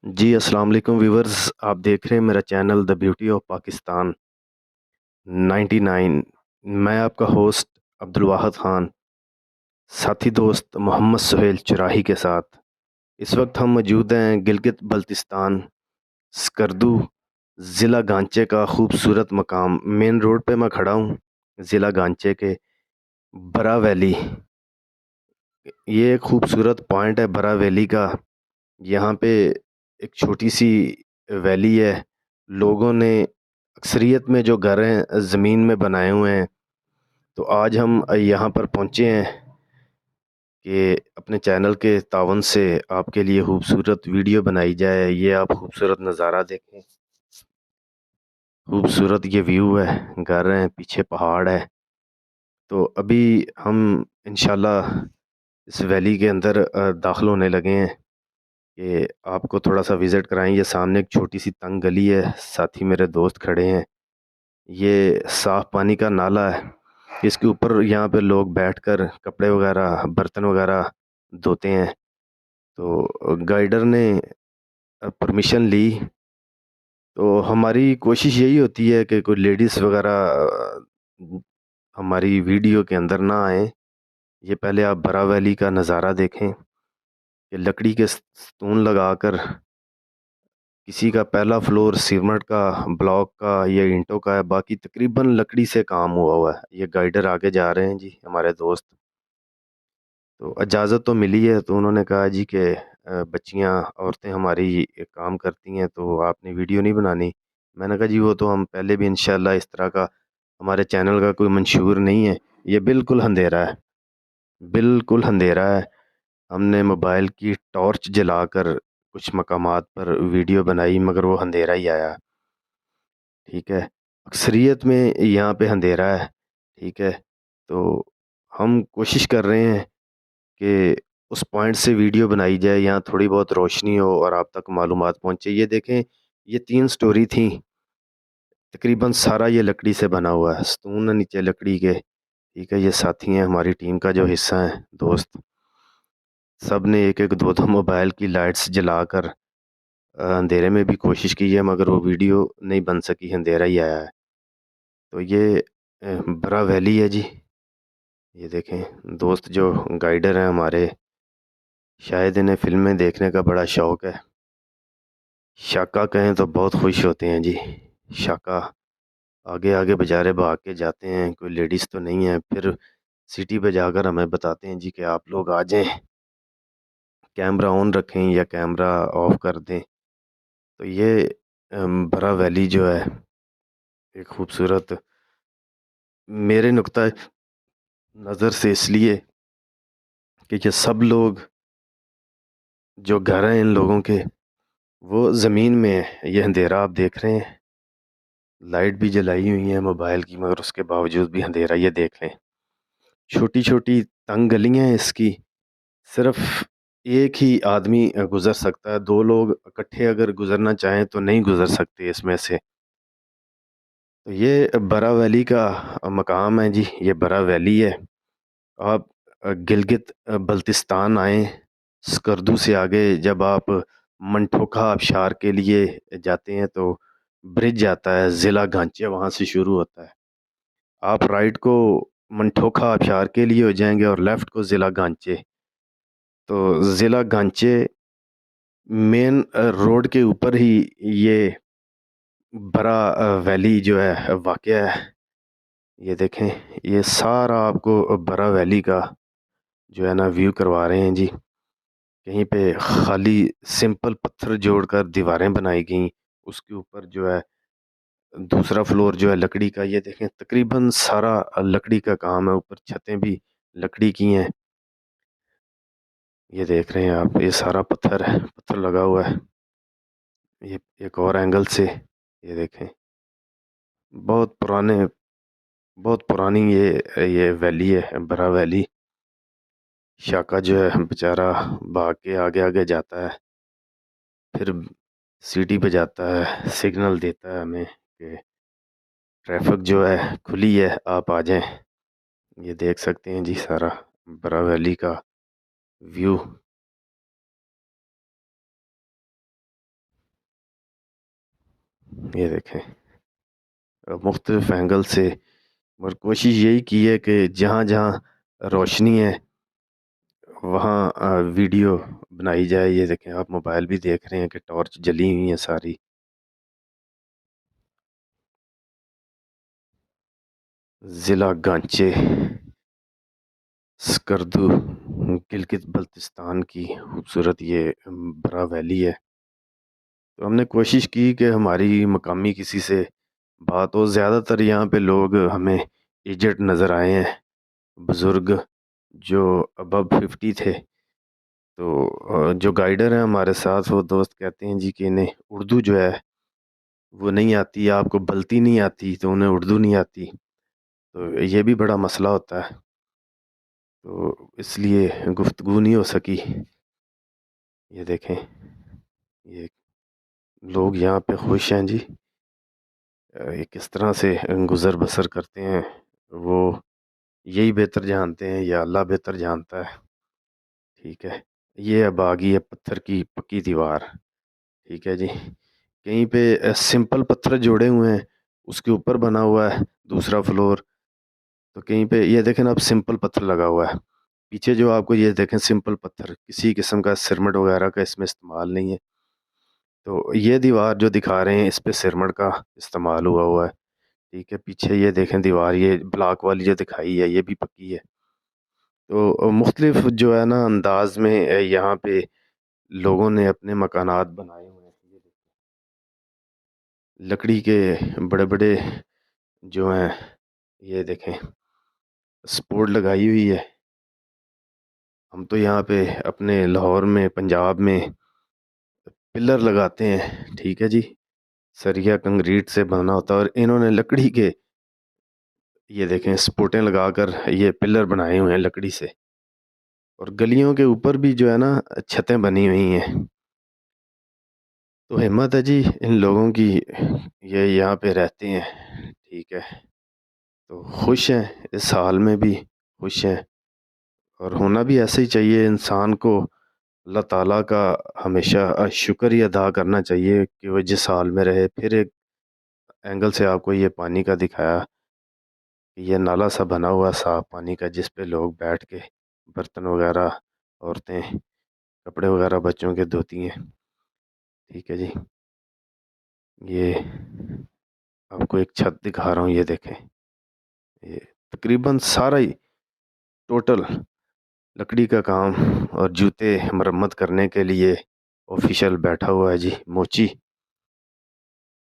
جی السلام علیکم ویورز، آپ دیکھ رہے ہیں میرا channel the beauty of Pakistan 99۔ میں آپ کا ہوسٹ عبدالواحد خان، ساتھی دوست محمد سہیل چراہی کے ساتھ اس وقت ہم موجود ہیں گلگت بلتستان، سکردو ضلع گانچے کا خوبصورت مقام۔ مین روڈ پہ میں کھڑا ہوں، ضلع گانچے کے برا ویلی۔ یہ ایک خوبصورت پوائنٹ ہے برا ویلی کا۔ یہاں پہ ایک چھوٹی سی ویلی ہے، لوگوں نے اکثریت میں جو گھر ہیں زمین میں بنائے ہوئے ہیں۔ تو آج ہم یہاں پر پہنچے ہیں کہ اپنے چینل کے تعاون سے آپ کے لیے خوبصورت ویڈیو بنائی جائے۔ یہ آپ خوبصورت نظارہ دیکھیں، خوبصورت یہ ویو ہے، گھر ہیں، پیچھے پہاڑ ہے۔ تو ابھی ہم انشاءاللہ اس ویلی کے اندر داخل ہونے لگے ہیں کہ آپ کو تھوڑا سا وزٹ کرائیں۔ یہ سامنے ایک چھوٹی سی تنگ گلی ہے، ساتھی میرے دوست کھڑے ہیں۔ یہ صاف پانی کا نالا ہے، اس کے اوپر یہاں پہ لوگ بیٹھ کر کپڑے وغیرہ برتن وغیرہ دھوتے ہیں۔ تو گائیڈر نے پرمیشن لی، تو ہماری کوشش یہی ہوتی ہے کہ کوئی لیڈیز وغیرہ ہماری ویڈیو کے اندر نہ آئیں۔ یہ پہلے آپ برا ویلی کا نظارہ دیکھیں کہ لکڑی کے ستون لگا کر، کسی کا پہلا فلور سیمنٹ کا بلاک کا یا اینٹوں کا ہے، باقی تقریباً لکڑی سے کام ہوا ہے۔ یہ گائیڈر آگے جا رہے ہیں جی، ہمارے دوست۔ تو اجازت تو ملی ہے، تو انہوں نے کہا جی کہ بچیاں عورتیں ہماری یہ کام کرتی ہیں تو آپ نے ویڈیو نہیں بنانی۔ میں نے کہا جی وہ تو ہم پہلے بھی انشاءاللہ اس طرح کا ہمارے چینل کا کوئی منشور نہیں ہے۔ یہ بالکل اندھیرا ہے، بالکل اندھیرا ہے۔ ہم نے موبائل کی ٹارچ جلا کر کچھ مقامات پر ویڈیو بنائی، مگر وہ اندھیرا ہی آیا، ٹھیک ہے۔ اکثریت میں یہاں پہ اندھیرا ہے، ٹھیک ہے۔ تو ہم کوشش کر رہے ہیں کہ اس پوائنٹ سے ویڈیو بنائی جائے، یہاں تھوڑی بہت روشنی ہو اور آپ تک معلومات پہنچے۔ یہ دیکھیں، یہ 3 سٹوری تھیں، تقریباً سارا یہ لکڑی سے بنا ہوا ہے، ستون ہے نیچے لکڑی کے، ٹھیک ہے۔ یہ ساتھی ہیں ہماری ٹیم کا جو حصہ ہیں دوست، سب نے ایک ایک دو دو موبائل کی لائٹس جلا کر اندھیرے میں بھی کوشش کی ہے، مگر وہ ویڈیو نہیں بن سکی، اندھیرا ہی آیا ہے۔ تو یہ برا ویلی ہے جی۔ یہ دیکھیں دوست جو گائیڈر ہیں ہمارے، شاید انہیں فلمیں دیکھنے کا بڑا شوق ہے۔ شاکا کہیں تو بہت خوش ہوتے ہیں جی۔ شاکا آگے آگے بجارے بھاگ کے جاتے ہیں، کوئی لیڈیز تو نہیں ہے، پھر سٹی پہ جا کر ہمیں بتاتے ہیں جی کہ آپ لوگ آ جائیں، کیمرہ آن رکھیں یا کیمرہ آف کر دیں۔ تو یہ برا ویلی جو ہے ایک خوبصورت، میرے نقطہ نظر سے اس لیے کہ یہ سب لوگ جو گھر ہیں ان لوگوں کے، وہ زمین میں ہیں۔ یہ اندھیرا آپ دیکھ رہے ہیں، لائٹ بھی جلائی ہوئی ہیں موبائل کی، مگر اس کے باوجود بھی اندھیرا۔ یہ دیکھ لیں، چھوٹی چھوٹی تنگ گلیاں ہیں اس کی، صرف ایک ہی آدمی گزر سکتا ہے، 2 لوگ اکٹھے اگر گزرنا چاہیں تو نہیں گزر سکتے اس میں سے۔ تو یہ برا ویلی کا مقام ہے جی، یہ برا ویلی ہے۔ آپ گلگت بلتستان آئیں، سکردو سے آگے جب آپ منٹوکا آبشار کے لیے جاتے ہیں تو برج جاتا ہے، ضلع گانچے وہاں سے شروع ہوتا ہے۔ آپ رائٹ کو منٹوکا آبشار کے لیے ہو جائیں گے اور لیفٹ کو ضلع گانچے۔ تو ضلع گانچے مین روڈ کے اوپر ہی یہ برا ویلی جو ہے واقع ہے۔ یہ دیکھیں، یہ سارا آپ کو برا ویلی کا جو ہے نا ویو کروا رہے ہیں جی۔ کہیں پہ خالی سمپل پتھر جوڑ کر دیواریں بنائی گئیں، اس کے اوپر جو ہے دوسرا فلور جو ہے لکڑی کا۔ یہ دیکھیں تقریباً سارا لکڑی کا کام ہے، اوپر چھتیں بھی لکڑی کی ہیں۔ یہ دیکھ رہے ہیں آپ، یہ سارا پتھر ہے، پتھر لگا ہوا ہے۔ یہ ایک اور اینگل سے یہ دیکھیں، بہت پرانے، بہت پرانی یہ ویلی ہے برا ویلی۔ شاکا جو ہے بیچارہ بھاگ کے آگے آگے جاتا ہے، پھر سٹی پہ جاتا ہے، سگنل دیتا ہے ہمیں کہ ٹریفک جو ہے کھلی ہے، آپ آ جائیں۔ یہ دیکھ سکتے ہیں جی سارا برا ویلی کا ویو۔ یہ دیکھیں مختلف اینگل سے، اور کوشش یہی کی ہے کہ جہاں جہاں روشنی ہے وہاں ویڈیو بنائی جائے۔ یہ دیکھیں آپ موبائل بھی دیکھ رہے ہیں کہ ٹارچ جلی ہوئی ہیں ساری۔ ضلع گانچے سکردو گلگت بلتستان کی خوبصورت یہ برا ویلی ہے۔ تو ہم نے کوشش کی کہ ہماری مقامی کسی سے بات ہو۔ زیادہ تر یہاں پہ لوگ ہمیں ایجٹ نظر آئے ہیں، بزرگ جو ابو 50 تھے۔ تو جو گائیڈر ہیں ہمارے ساتھ، وہ دوست کہتے ہیں جی کہ انہیں اردو جو ہے وہ نہیں آتی، آپ کو بلتی نہیں آتی تو انہیں اردو نہیں آتی، تو یہ بھی بڑا مسئلہ ہوتا ہے، تو اس لیے گفتگو نہیں ہو سکی۔ یہ دیکھیں یہ لوگ یہاں پہ خوش ہیں جی، یہ کس طرح سے گزر بسر کرتے ہیں وہ یہی بہتر جانتے ہیں یا اللہ بہتر جانتا ہے۔ ٹھیک ہے، یہ اب آ گئی ہے پتھر کی پکی دیوار۔ ٹھیک ہے جی، کہیں پہ سمپل پتھر جوڑے ہوئے ہیں، اس کے اوپر بنا ہوا ہے دوسرا فلور، تو کہیں پہ یہ دیکھیں نا اب سمپل پتھر لگا ہوا ہے پیچھے، جو آپ کو یہ دیکھیں سمپل پتھر، کسی قسم کا سرمٹ وغیرہ کا اس میں استعمال نہیں ہے۔ تو یہ دیوار جو دکھا رہے ہیں اس پہ سرمٹ کا استعمال ہوا ہوا ہے۔ ٹھیک ہے، پیچھے یہ دیکھیں دیوار، یہ بلاک والی جو دکھائی ہے یہ بھی پکی ہے۔ تو مختلف جو ہے نا انداز میں یہاں پہ لوگوں نے اپنے مکانات بنائے ہوئے ہیں۔ لکڑی کے بڑے بڑے جو ہیں، یہ دیکھیں سپورٹ لگائی ہوئی ہے۔ ہم تو یہاں پہ اپنے لاہور میں، پنجاب میں پلر لگاتے ہیں، ٹھیک ہے جی، سریا کنکریٹ سے بنا ہوتا ہے، اور انہوں نے لکڑی کے یہ دیکھیں سپورٹیں لگا کر یہ پلر بنائے ہوئے ہیں لکڑی سے، اور گلیوں کے اوپر بھی جو ہے نا چھتیں بنی ہوئی ہیں۔ تو ہمت ہے جی ان لوگوں کی، یہ یہاں پہ رہتے ہیں، ٹھیک ہے، تو خوش ہیں، اس حال میں بھی خوش ہیں، اور ہونا بھی ایسے ہی چاہیے۔ انسان کو اللہ تعالیٰ کا ہمیشہ شکر ہی ادا کرنا چاہیے کہ وہ جس حال میں رہے۔ پھر ایک اینگل سے آپ کو یہ پانی کا دکھایا کہ یہ نالا سا بنا ہوا صاف پانی کا، جس پہ لوگ بیٹھ کے برتن وغیرہ، عورتیں کپڑے وغیرہ بچوں کے دھوتی ہیں۔ ٹھیک ہے جی، یہ آپ کو ایک چھت دکھا رہا ہوں، یہ دیکھیں یہ تقریباً سارا ہی ٹوٹل لکڑی کا کام، اور جوتے مرمت کرنے کے لیے آفیشل بیٹھا ہوا ہے جی، موچی۔